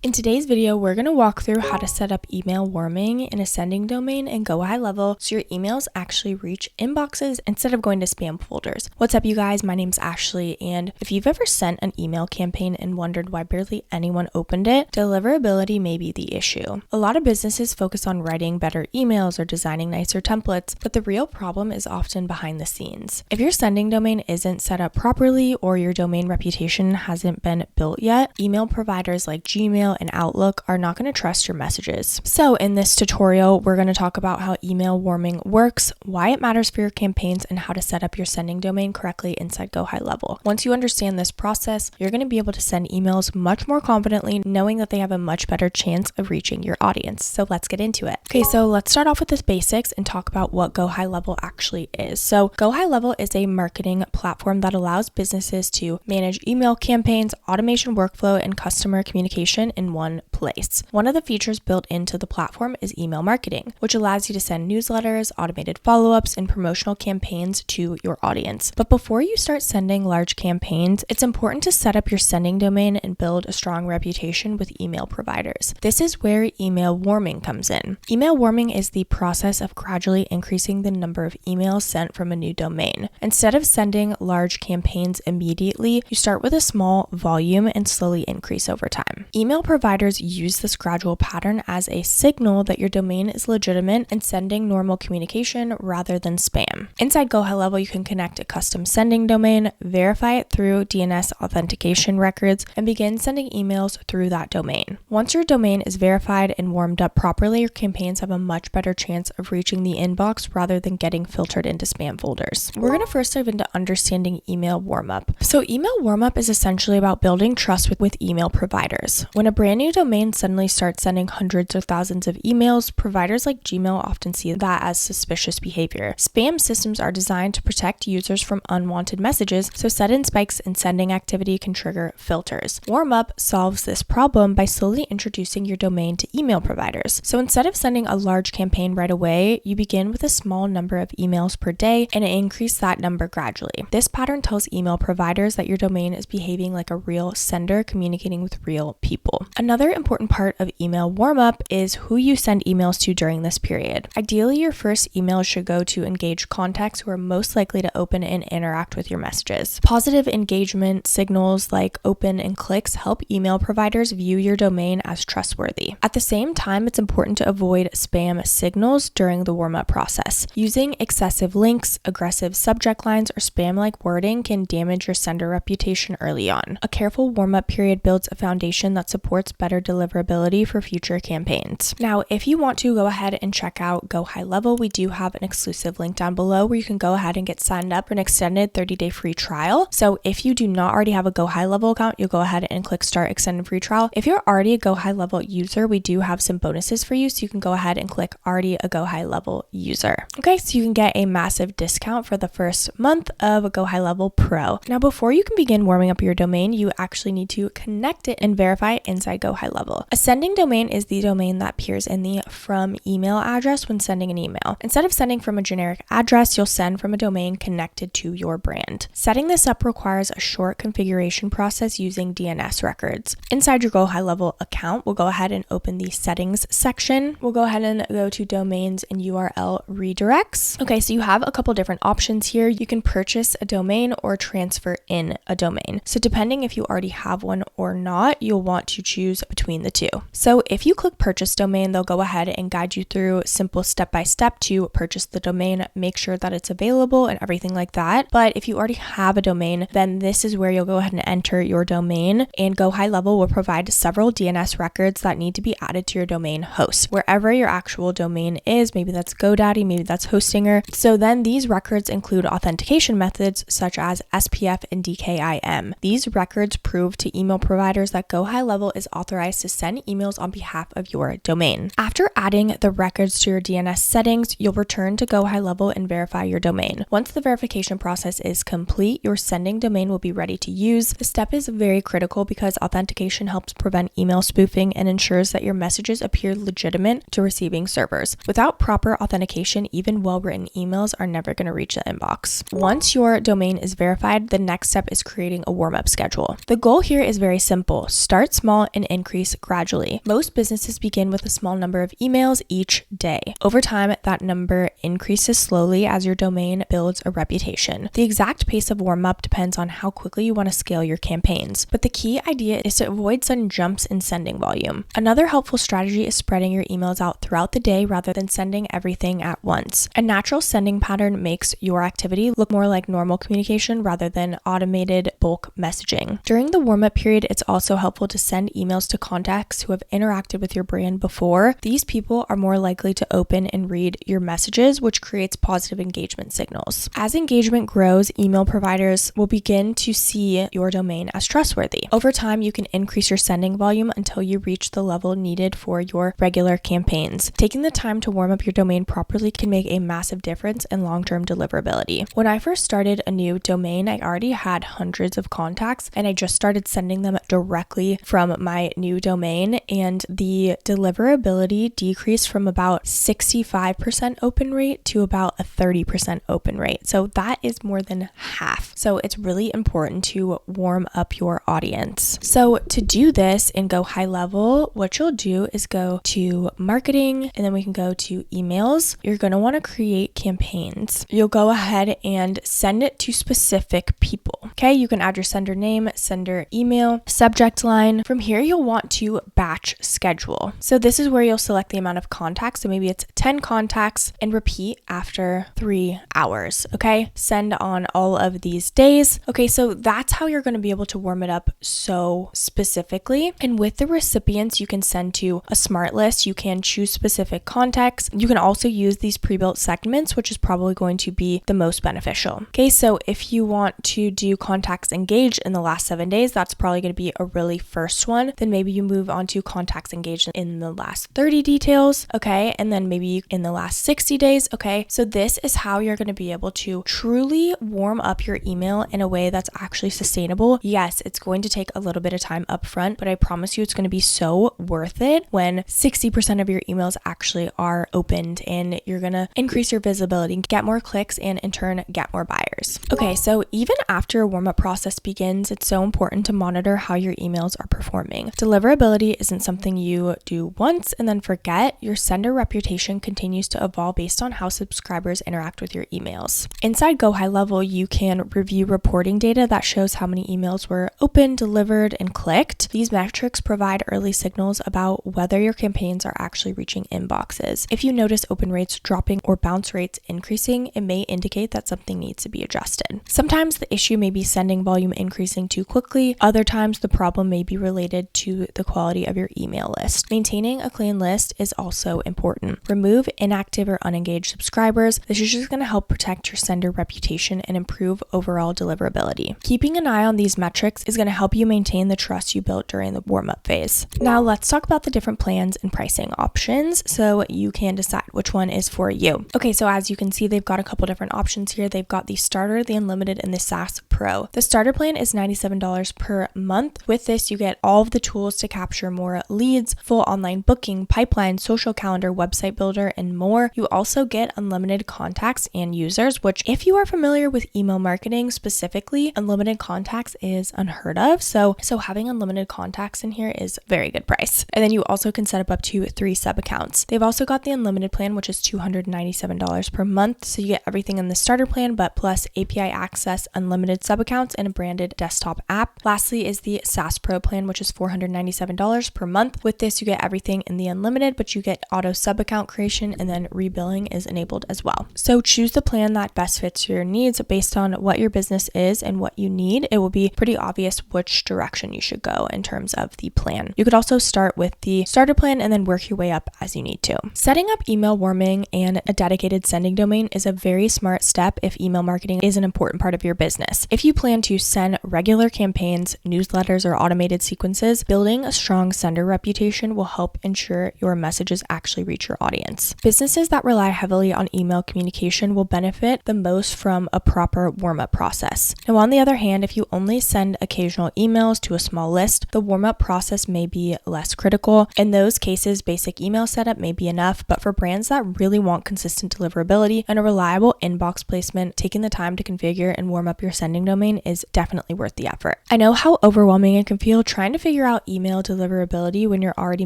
In today's video, we're going to walk through how to set up email warming in a sending domain and GoHighLevel so your emails actually reach inboxes instead of going to spam folders. What's up, you guys? My name's Ashley, and if you've ever sent an email campaign and wondered why barely anyone opened it, deliverability may be the issue. A lot of businesses focus on writing better emails or designing nicer templates, but the real problem is often behind the scenes. If your sending domain isn't set up properly or your domain reputation hasn't been built yet, email providers like Gmail and Outlook are not going to trust your messages. So in this tutorial, we're going to talk about how email warming works, why it matters for your campaigns, and how to set up your sending domain correctly inside GoHighLevel. Once you understand this process, you're going to be able to send emails much more confidently, knowing that they have a much better chance of reaching your audience. So let's get into it. Okay, so let's start off with the basics and talk about what GoHighLevel actually is. So GoHighLevel is a marketing platform that allows businesses to manage email campaigns, automation workflow, and customer communication in one place. One of the features built into the platform is email marketing, which allows you to send newsletters, automated follow-ups, and promotional campaigns to your audience. But before you start sending large campaigns, it's important to set up your sending domain and build a strong reputation with email providers. This is where email warming comes in. Email warming is the process of gradually increasing the number of emails sent from a new domain. Instead of sending large campaigns immediately, you start with a small volume and slowly increase over time. Email providers use this gradual pattern as a signal that your domain is legitimate and sending normal communication rather than spam. Inside GoHighLevel, you can connect a custom sending domain, verify it through DNS authentication records, and begin sending emails through that domain. Once your domain is verified and warmed up properly, your campaigns have a much better chance of reaching the inbox rather than getting filtered into spam folders. We're going to first dive into understanding email warmup. So email warmup is essentially about building trust with email providers. When a brand new domain suddenly starts sending hundreds or thousands of emails, providers like Gmail often see that as suspicious behavior. Spam systems are designed to protect users from unwanted messages, so sudden spikes in sending activity can trigger filters. Warmup solves this problem by slowly introducing your domain to email providers. So instead of sending a large campaign right away, you begin with a small number of emails per day and increase that number gradually. This pattern tells email providers that your domain is behaving like a real sender communicating with real people. Another important part of email warmup is who you send emails to during this period. Ideally, your first email should go to engaged contacts who are most likely to open and interact with your messages. Positive engagement signals like open and clicks help email providers view your domain as trustworthy. At the same time, it's important to avoid spam signals during the warmup process. Using excessive links, aggressive subject lines, or spam-like wording can damage your sender reputation early on. A careful warmup period builds a foundation that supports better deliverability for future campaigns. Now, if you want to go ahead and check out GoHighLevel, we do have an exclusive link down below where you can go ahead and get signed up for an extended 30-day free trial. So if you do not already have a GoHighLevel account, you'll go ahead and click start extended free trial. If you're already a GoHighLevel user, we do have some bonuses for you. So you can go ahead and click already a GoHighLevel user. Okay, so you can get a massive discount for the first month of a GoHighLevel Pro. Now, before you can begin warming up your domain, you actually need to connect it and verify it inside GoHighLevel. A sending domain is the domain that appears in the from email address when sending an email. Instead of sending from a generic address, you'll send from a domain connected to your brand. Setting this up requires a short configuration process using DNS records. Inside your GoHighLevel account, we'll go ahead and open the settings section. We'll go ahead and go to domains and URL redirects. Okay, so you have a couple different options here. You can purchase a domain or transfer in a domain. So depending if you already have one or not, you'll want to choose between the two. So if you click purchase domain, they'll go ahead and guide you through simple step-by-step to purchase the domain, make sure that it's available and everything like that. But if you already have a domain, then this is where you'll go ahead and enter your domain, and GoHighLevel will provide several DNS records that need to be added to your domain host. Wherever your actual domain is, maybe that's GoDaddy, maybe that's Hostinger. So then these records include authentication methods such as SPF and DKIM. These records prove to email providers that GoHighLevel is authorized to send emails on behalf of your domain. After adding the records to your DNS settings, you'll return to GoHighLevel and verify your domain. Once the verification process is complete, your sending domain will be ready to use. This step is very critical because authentication helps prevent email spoofing and ensures that your messages appear legitimate to receiving servers. Without proper authentication, even well-written emails are never going to reach the inbox. Once your domain is verified, the next step is creating a warm-up schedule. The goal here is very simple. Start small and increase increase gradually. Most businesses begin with a small number of emails each day. Over time, that number increases slowly as your domain builds a reputation. The exact pace of warm-up depends on how quickly you want to scale your campaigns, but the key idea is to avoid sudden jumps in sending volume. Another helpful strategy is spreading your emails out throughout the day rather than sending everything at once. A natural sending pattern makes your activity look more like normal communication rather than automated bulk messaging. During the warm-up period, it's also helpful to send emails to contacts who have interacted with your brand before. These people are more likely to open and read your messages, which creates positive engagement signals. As engagement grows, email providers will begin to see your domain as trustworthy. Over time, you can increase your sending volume until you reach the level needed for your regular campaigns. Taking the time to warm up your domain properly can make a massive difference in long-term deliverability. When I first started a new domain, I already had hundreds of contacts and I just started sending them directly from my new domain, and the deliverability decreased from about 65% open rate to about a 30% open rate. So that is more than half. So it's really important to warm up your audience. So to do this in GoHighLevel, what you'll do is go to marketing and then we can go to emails. You're going to want to create campaigns. You'll go ahead and send it to specific people. Okay, you can add your sender name, sender email, subject line. From here, you'll want to batch schedule. So this is where you'll select the amount of contacts. So maybe it's 10 contacts and repeat after 3 hours. Okay, send on all of these days. Okay, so that's how you're going to be able to warm it up so specifically. And with the recipients, you can send to a smart list. You can choose specific contacts. You can also use these pre-built segments, which is probably going to be the most beneficial. Okay, so if you want to do contacts engaged in the last 7 days, that's probably going to be a really first one. Then maybe you move on to contacts engaged in the last 30 details. Okay, and then maybe in the last 60 days. Okay, so this is how you're going to be able to truly warm up your email in a way that's actually sustainable. Yes, it's going to take a little bit of time up front, but I promise you it's going to be so worth it when 60% of your emails actually are opened and you're going to increase your visibility, get more clicks, and in turn get more buyers. Okay, so even after a warm-up process begins, it's so important to monitor how your emails are performing. Deliverability isn't something you do once and then forget. Your sender reputation continues to evolve based on how subscribers interact with your emails. Inside GoHighLevel, you can review reporting data that shows how many emails were opened, delivered, and clicked. These metrics provide early signals about whether your campaigns are actually reaching inboxes. If you notice open rates dropping or bounce rates increasing, it may indicate that something needs to be adjusted. Sometimes the issue may be sending volume increasing too quickly. Other times the problem may be related to the quality of your email list. Maintaining a clean list is also important. Remove inactive or unengaged subscribers. This is just going to help protect your sender reputation and improve overall deliverability. Keeping an eye on these metrics is going to help you maintain the trust you built during the warm-up phase. Now let's talk about the different plans and pricing options so you can decide which one is for you. Okay, so as you can see, they've got a couple different options here. They've got the starter, the unlimited, and the SaaS Pro. The starter plan is $97 per month. With this, you get all of the tools to capture more leads, full online booking, pipeline, social calendar, website builder, and more. You also get unlimited contacts and users, which if you are familiar with email marketing specifically, unlimited contacts is unheard of. So having unlimited contacts in here is a very good price. And then you also can set up to 3 sub accounts. They've also got the unlimited plan, which is $297 per month. So you get everything in the starter plan, but plus API access, unlimited sub accounts, and a branded desktop app. Lastly is the SaaS Pro plan, which is $497 per month. With this, you get everything in the unlimited, but you get auto sub account creation and then rebilling is enabled as well. So choose the plan that best fits your needs based on what your business is and what you need. It will be pretty obvious which direction you should go in terms of the plan. You could also start with the starter plan and then work your way up as you need to. Setting up email warming and a dedicated sending domain is a very smart step if email marketing is an important part of your business. If you plan to send regular campaigns, newsletters, or automated sequences, building a strong sender reputation will help ensure your messages actually reach your audience. Businesses that rely heavily on email communication will benefit the most from a proper warm-up process. Now, on the other hand, if you only send occasional emails to a small list, the warm-up process may be less critical. In those cases, basic email setup may be enough, but for brands that really want consistent deliverability and a reliable inbox placement, taking the time to configure and warm up your sending domain is definitely worth the effort. I know how overwhelming it can feel trying to figure out email email deliverability when you're already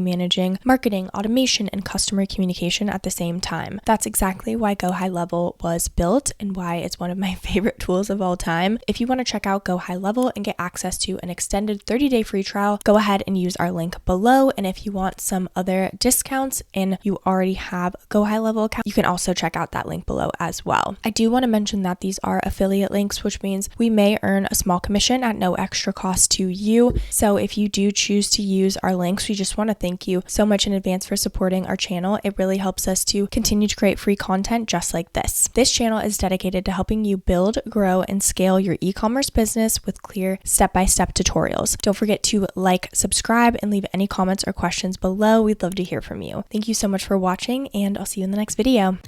managing marketing, automation, and customer communication at the same time. That's exactly why GoHighLevel was built and why it's one of my favorite tools of all time. If you want to check out GoHighLevel and get access to an extended 30-day free trial, go ahead and use our link below. And if you want some other discounts and you already have a GoHighLevel account, you can also check out that link below as well. I do want to mention that these are affiliate links, which means we may earn a small commission at no extra cost to you. So if you do choose to use our links, we just want to thank you so much in advance for supporting our channel. It really helps us to continue to create free content just like this. This channel is dedicated to helping you build, grow, and scale your e-commerce business with clear step-by-step tutorials. Don't forget to like, subscribe, and leave any comments or questions below. We'd love to hear from you. Thank you so much for watching, and I'll see you in the next video.